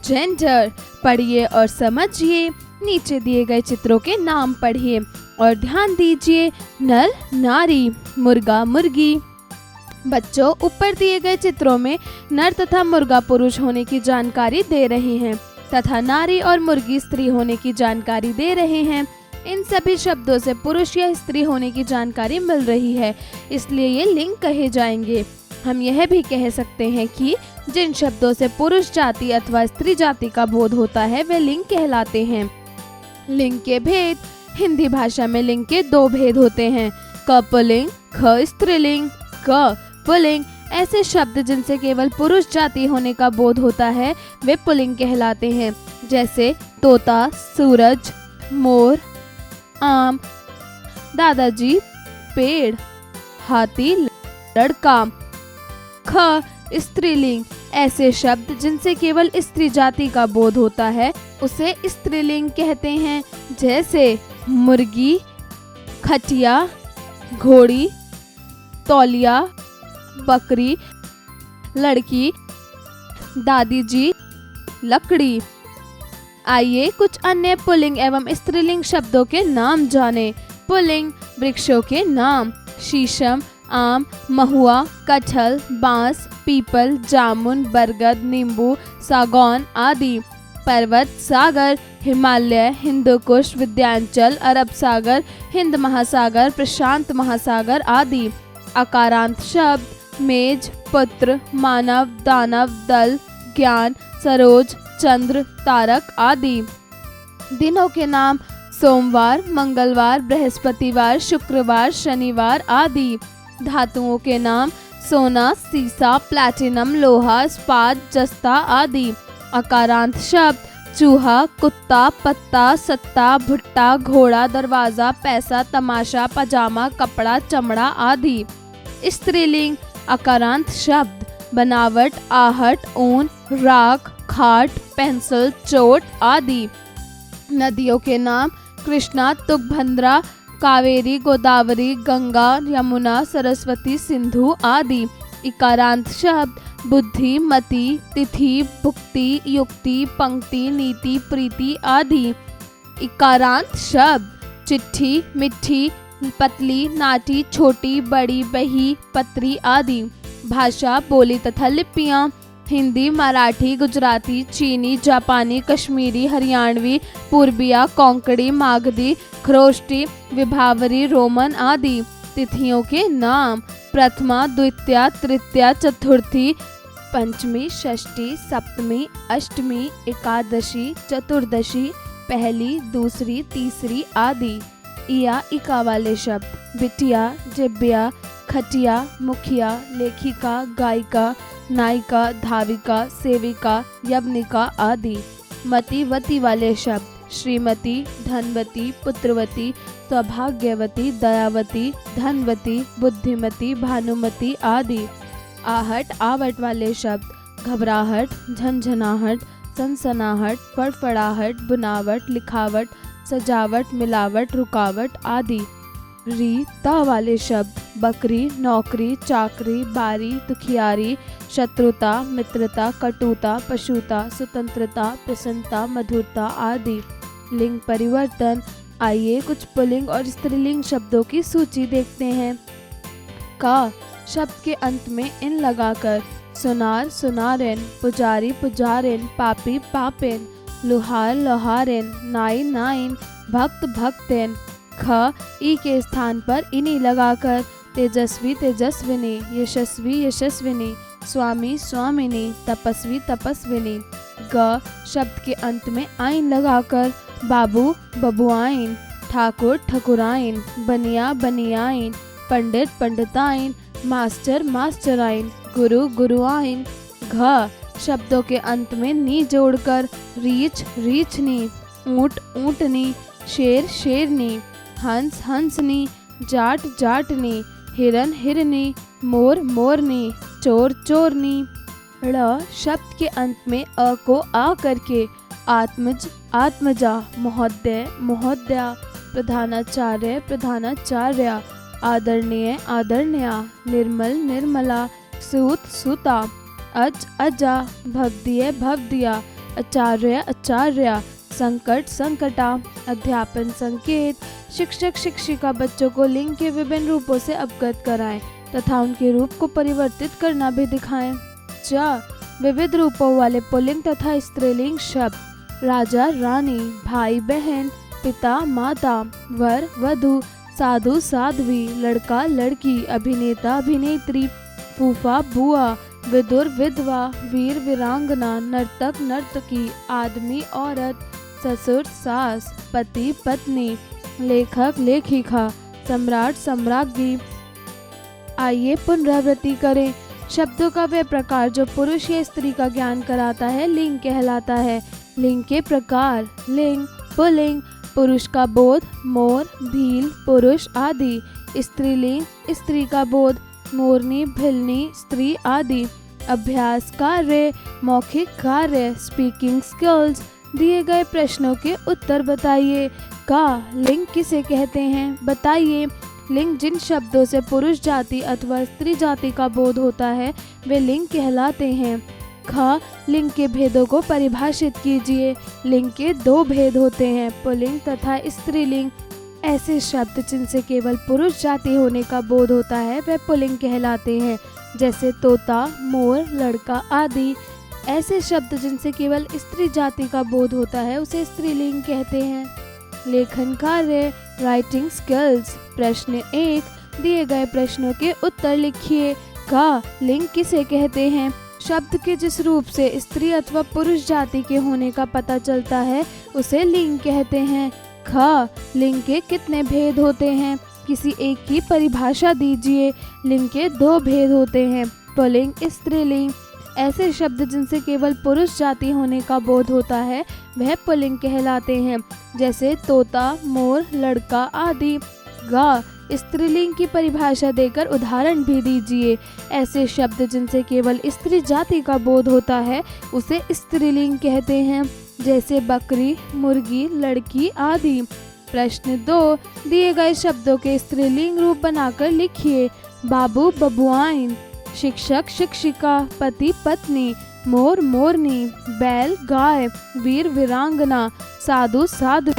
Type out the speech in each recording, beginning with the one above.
Gender. पढ़िए और समझिए, नीचे दिए गए चित्रों के नाम पढ़िए और ध्यान दीजिए। नर नारी, मुर्गा मुर्गी। बच्चों, ऊपर दिए गए चित्रों में नर तथा मुर्गा पुरुष होने की जानकारी दे रहे हैं तथा नारी और मुर्गी स्त्री होने की जानकारी दे रहे हैं। इन सभी शब्दों से पुरुष या स्त्री होने की जानकारी मिल रही है, इसलिए ये लिंग कहे जाएंगे। हम यह भी कह सकते हैं कि जिन शब्दों से पुरुष जाति अथवा स्त्री जाति का बोध होता है वे लिंग कहलाते हैं। लिंग के भेद। हिंदी भाषा में लिंग के दो भेद होते हैं, क पुल्लिंग, ख स्त्रीलिंग। क पुल्लिंग, ऐसे शब्द जिनसे केवल पुरुष जाति होने का बोध होता है वे पुल्लिंग कहलाते हैं, जैसे तोता, सूरज, मोर, आम, दादाजी, पेड़, हाथी, लड़का। ख स्त्रीलिंग, ऐसे शब्द जिनसे केवल स्त्री जाति का बोध होता है उसे स्त्रीलिंग कहते हैं, जैसे मुर्गी, खटिया, घोड़ी, तौलिया, बकरी, लड़की, दादी जी, लकड़ी। आइए कुछ अन्य पुल्लिंग एवं स्त्रीलिंग शब्दों के नाम जानें। पुल्लिंग वृक्षों के नाम, शीशम, आम, महुआ, कटहल, बांस, पीपल, जामुन, बरगद, नींबू, सागौन आदि। पर्वत, सागर, हिमालय, हिंदुकुश, विंध्याचल, अरब सागर, हिंद महासागर, प्रशांत महासागर आदि। आकारांत शब्द, मेज, पुत्र, मानव, दानव, दल, ज्ञान, सरोज, चंद्र, तारक आदि। दिनों के नाम, सोमवार, मंगलवार, बृहस्पतिवार, शुक्रवार, शनिवार आदि। धातुओं के नाम, सोना, सीसा, प्लैटिनम, लोहा, इस्पात, जस्ता आदि। आकारांत शब्द, चूहा, कुत्ता, पत्ता, सत्ता, भुट्टा, घोड़ा, दरवाजा, पैसा, तमाशा, पजामा, कपड़ा, चमड़ा आदि। स्त्रीलिंग आकारांत शब्द, बनावट, आहट, ऊन, राख, खाट, पेंसिल, चोट आदि। नदियों के नाम, कृष्णा, तुंगभद्रा, कावेरी, गोदावरी, गंगा, यमुना, सरस्वती, सिंधु आदि। इकारांत शब्द, बुद्धि, मति, तिथि, भुक्ति, युक्ति, पंक्ति, नीति, प्रीति आदि। इकारांत शब्द, चिट्ठी, मिट्टी, पतली, नाटी, छोटी, बड़ी, बही, पत्री आदि। भाषा, बोली तथा लिपियां, हिंदी, मराठी, गुजराती, चीनी, जापानी, कश्मीरी, हरियाणवी, पूर्बिया, कोंकणी, मागधी, खरोष्टी, विभावरी, रोमन आदि। तिथियों के नाम, प्रथमा, द्वितीया, तृतीया, चतुर्थी, पंचमी, षष्ठी, सप्तमी, अष्टमी, एकादशी, चतुर्दशी, पहली, दूसरी, तीसरी आदि। इया इका वाले शब्द, बिटिया, जिब्बिया, खटिया, मुखिया, लेखिका, गायिका, नायिका, धाविका, सेविका, यवनिका आदि। मति वति वाले शब्द, श्रीमती, धनवती, पुत्रवती, सौभाग्यवती, दयावती, धनवती, बुद्धिमती, भानुमती आदि। आहट आवट वाले शब्द, घबराहट, झंझनाहट, सनसनाहट, फड़फड़ाहट, बुनावट, लिखावट, सजावट, मिलावट, रुकावट आदि। रीता वाले शब्द, बकरी, नौकरी, चाकरी, बारी, दुखियारी, शत्रुता, मित्रता, कटुता, पशुता, स्वतंत्रता, प्रसन्नता, मधुरता आदि। लिंग परिवर्तन। आइए कुछ पुल्लिंग और स्त्रीलिंग शब्दों की सूची देखते हैं। का शब्द के अंत में इन लगाकर, सुनार, सुनारिन, पुजारी, पुजारिन, पापी, पापिन, लुहार, लोहारिन, नाई, नाइन, भक्त, भक्तिन। ख ई के स्थान पर इनी लगाकर, तेजस्वी, तेजस्विनी, यशस्वी, यशस्विनी, स्वामी, स्वामिनी, तपस्वी, तपस्विनी। ग शब्द के अंत में आइन लगाकर, बाबू, बबुआइन, ठाकुर, ठकुराइन, बनिया, बनियाइन, पंडित, पंडिताइन, मास्टर, मास्टराइन, गुरु, गुरुआइन। घ शब्दों के अंत में नी जोड़कर, रीछ, रीछनी, ऊंट, ऊंटनी, शेर, शेरनी, हंस, हंसनी, जाट, जाटनी, हिरन, हिरनी, मोर, मोरनी, चोर, चोरनी। ड़ शब्द के अंत में अ को आ करके, आत्मज, आत्मजा, महोदय, महोदया, प्रधानाचार्य, प्रधानाचार्या, आदरणीय, आदरणीया, निर्मल, निर्मला, सूत, सूता, अज, अजा, भवदीय, भवदिया, आचार्य आचार्या, संकट संकटा, अध्यापन संकेत। शिक्षक शिक्षिका बच्चों को लिंग के विभिन्न रूपों से अवगत कराएं तथा उनके रूप को परिवर्तित करना भी दिखाएं। विविध रूपों वाले पुल्लिंग तथा स्त्रीलिंग शब्द राजा रानी, भाई बहन, पिता माता, वर वधू, साधु साध्वी, लड़का लड़की, अभिनेता अभिनेत्री, फूफा बुआ, विदुर विधवा, वीर वीरांगना, नर्तक नर्तकी, आदमी औरत, ससुर सास, पति पत्नी, लेखक लेखिका, सम्राट सम्राज्ञी। आइए पुनरावृत्ति करें। शब्दों का वह प्रकार जो पुरुष या स्त्री का ज्ञान कराता है लिंग कहलाता है। लिंग के प्रकार: लिंग, पुल्लिंग, पुरुष का बोध, मोर, भील, पुरुष आदि। स्त्रीलिंग, स्त्री का बोध, मोरनी, भिलनी, स्त्री आदि। अभ्यास कार्य, मौखिक कार्य, स्पीकिंग स्किल्स। दिए गए प्रश्नों के उत्तर बताइए। का लिंग किसे कहते हैं? बताइए। लिंग जिन शब्दों से पुरुष जाति अथवा स्त्री जाति का बोध होता है वे लिंग कहलाते हैं। ख लिंग के भेदों को परिभाषित कीजिए। लिंग के दो भेद होते हैं, पुल्लिंग तथा स्त्रीलिंग। ऐसे शब्द जिनसे केवल पुरुष जाति होने का बोध होता है वे पुल्लिंग कहलाते हैं, जैसे तोता, मोर, लड़का आदि। ऐसे शब्द जिनसे केवल स्त्री जाति का बोध होता है उसे स्त्रीलिंग कहते हैं। लेखन कार्य, राइटिंग स्किल्स। प्रश्न 1, दिए गए प्रश्नों के उत्तर लिखिए। का लिंग किसे कहते हैं? शब्द के जिस रूप से स्त्री अथवा पुरुष जाति के होने का पता चलता है उसे लिंग कहते हैं। ख लिंग के कितने भेद होते हैं? किसी एक की परिभाषा दीजिए। लिंग के दो भेद होते हैं, पुल्लिंग, स्त्रीलिंग। ऐसे शब्द जिनसे केवल पुरुष जाति होने का बोध होता है वह पुल्लिंग कहलाते हैं, जैसे तोता, मोर, लड़का आदि। ग स्त्रीलिंग की परिभाषा देकर उदाहरण भी दीजिए। ऐसे शब्द जिनसे केवल स्त्री जाति का बोध होता है उसे स्त्रीलिंग कहते हैं, जैसे बकरी, मुर्गी, लड़की आदि। प्रश्न 2, दिए गए शब्दों के स्त्रीलिंग रूप बनाकर लिखिए। बाबू बबुआइन, शिक्षक शिक्षिका, पति पत्नी, मोर मोरनी, बैल गाय, वीर वीरांगना, साधु साधु,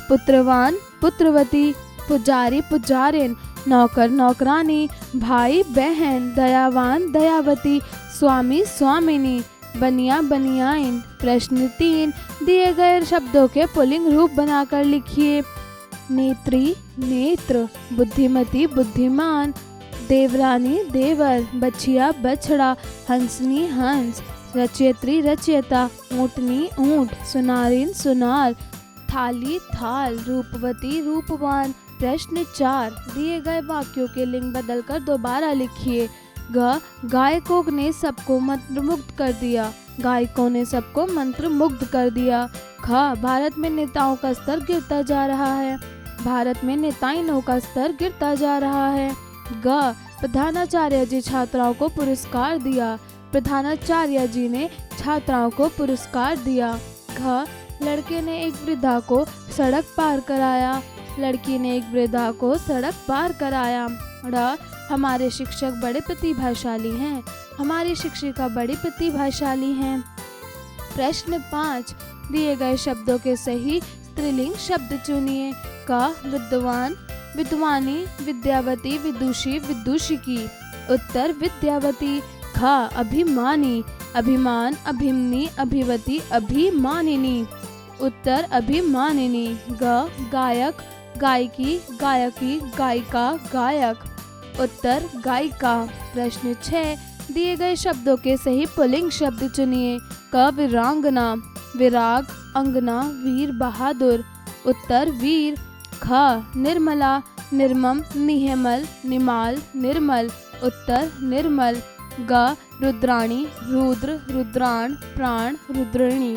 पुत्रवान पुत्रवती, पुजारी पुजारिन, नौकर नौकरानी, भाई बहन, दयावान दयावती, स्वामी स्वामिनी, बनिया बनियाइन। प्रश्न 3, दिए गए शब्दों के पुल्लिंग रूप बनाकर लिखिए। नेत्री नेत्र, बुद्धिमती बुद्धिमान, देवरानी देवर, बछिया बछड़ा, हंसनी हंस, रचयित्री रचयिता, ऊँटनी ऊँट, सुनारिन सुनार, थाली थाल, रूपवती रूपवान। प्रश्न 4, दिए गए वाक्यों के लिंग बदलकर दोबारा लिखिए। ग गायकों ने सबको मंत्रमुग्ध कर दिया, गायकों ने सबको मंत्रमुग्ध कर दिया। ख भारत में नेताओं का स्तर गिरता जा रहा है, भारत में नेताइनों का स्तर गिरता जा रहा है। ग प्रधानाचार्य जी छात्राओं को पुरस्कार दिया, प्रधानाचार्य जी ने छात्राओं को पुरस्कार दिया। घ लड़के ने एक वृद्धा को सड़क पार कराया, लड़की ने एक वृद्धा को सड़क पार कराया। ड़ हमारे शिक्षक बड़े प्रतिभाशाली हैं, हमारी शिक्षिका बड़ी प्रतिभाशाली हैं। प्रश्न 5, दिए गए शब्दों के सही स्त्रीलिंग शब्द चुनिए। क विद्वान विद्वानी, विद्यावती विदुषी विदुषिकी। उत्तर विद्यावती। ख अभिमानी, अभिमान अभिमनी अभिवती अभिमानिनी। उत्तर अभिमानिनी। ग गायक गायकी गायकी गायिका गायक। उत्तर गायिका। प्रश्न 6, दिए गए शब्दों के सही पुल्लिंग शब्द चुनिए। क वीरांगना, विराग, अंगना, वीर बहादुर। उत्तर वीर। ख निर्मला, निर्मम, निहमल, निमाल, निर्मल। उत्तर निर्मल। ग रुद्राणी, रुद्र, रुद्राण, प्राण, रुद्रिणी।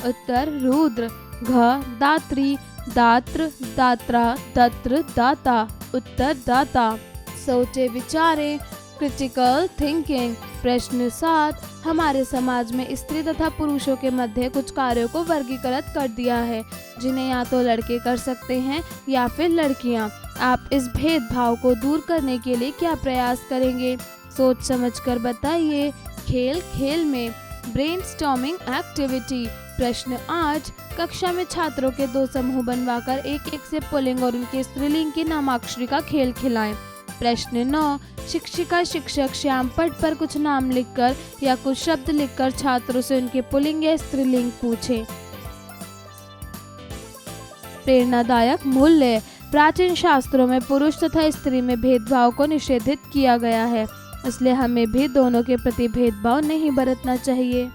उत्तर रुद्र। घ दात्री, दात्र, दात्रा, दत्र, दाता। उत्तर दाता। सोचे विचारे, क्रिटिकल थिंकिंग। प्रश्न 7, हमारे समाज में स्त्री तथा पुरुषों के मध्य कुछ कार्यों को वर्गीकृत कर दिया है जिन्हें या तो लड़के कर सकते हैं या फिर लड़कियां। आप इस भेदभाव को दूर करने के लिए क्या प्रयास करेंगे? सोच समझकर बताइए। खेल खेल में, ब्रेनस्टॉर्मिंग एक्टिविटी, प्रश्न 8, कक्षा में छात्रों के 2 समूह बनवाकर एक एक से पुल्लिंग और उनके स्त्रीलिंग की नामाक्षरी का खेल खिलाएं। प्रश्न 9, शिक्षिका शिक्षक श्याम पट पर कुछ नाम लिखकर या कुछ शब्द लिखकर छात्रों से उनके पुल्लिंग या स्त्रीलिंग पूछें। प्रेरणादायक मूल्य। प्राचीन शास्त्रों में पुरुष तथा स्त्री में भेदभाव को निषेधित किया गया है, इसलिए हमें भी दोनों के प्रति भेदभाव नहीं बरतना चाहिए।